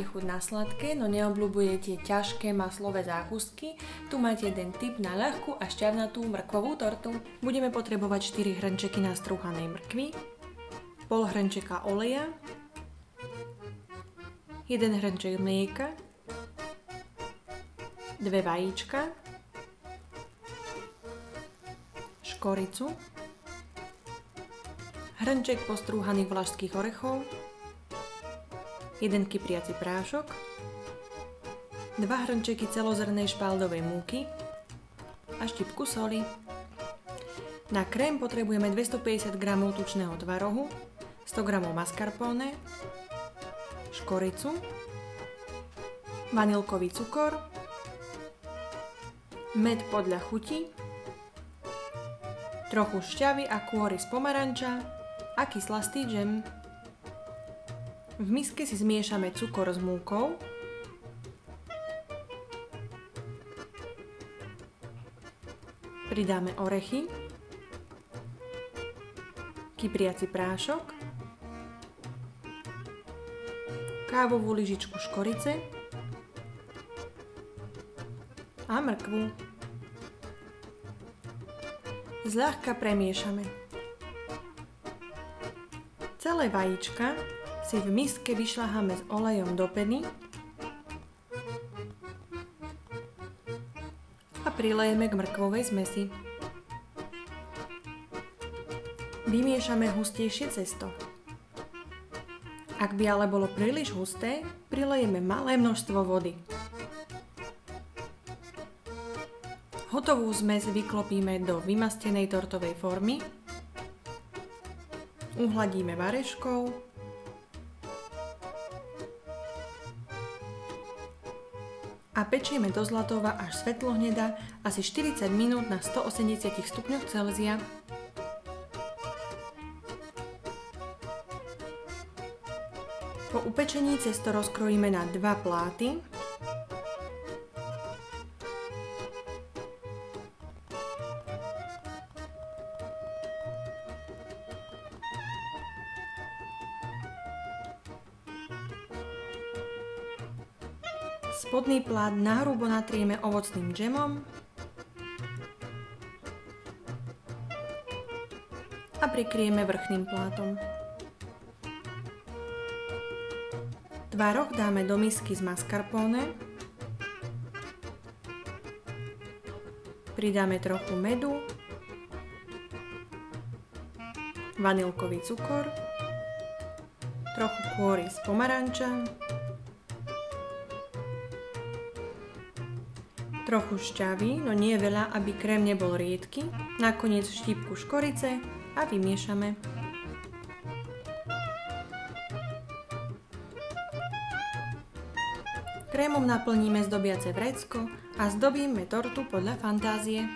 máte chuť na sladké, no neobľúbujete ťažké maslové zákusky, tu máte jeden tip na ľahkú a šťavnatú mrkvovú tortu. Budeme potrebovať 4 hrnčeky nastrúhanej mrkvy, pol hrnčeka oleja, 1 hrnček mlieka, 2 vajíčka, škoricu, hrnček postrúhaných vlašských orechov, 1 kypriaci prášok, 2 hrnčeky celozrnnej špaldovej múky a štipku soli. Na krém potrebujeme 250 g tučného tvarohu, 100 g mascarpone, škoricu, vanilkový cukor, med podľa chuti, trochu šťavy a kôry z pomaranča a kyslastý džem. V miske si zmiešame cukor s múkou, pridáme orechy, kypriaci prášok, kávovú lyžičku škorice a mrkvu. Zľahka premiešame. Celé vajíčka si v miske vyšľaháme s olejom do peny a prilejeme k mrkvovej zmesi. Vymiešame hustejšie cesto. Ak by ale bolo príliš husté, prilejeme malé množstvo vody. Hotovú zmes vyklopíme do vymastenej tortovej formy, uhladíme vareškou a pečieme do zlatova až svetlohnedá asi 40 minút na 180 stupňoch Celzia. Po upečení cesto rozkrojíme na 2 pláty. Spodný plát nahrubo natrieme ovocným džemom a prikryjeme vrchným plátom. Tvaroh dáme do misky z mascarpone, pridáme trochu medu, vanilkový cukor, trochu kôry z pomaranča, trochu šťavy, no nie veľa, aby krém nebol riedky, nakoniec štipku škorice a vymiešame. Krémom naplníme zdobiace vrecko a zdobíme tortu podľa fantázie.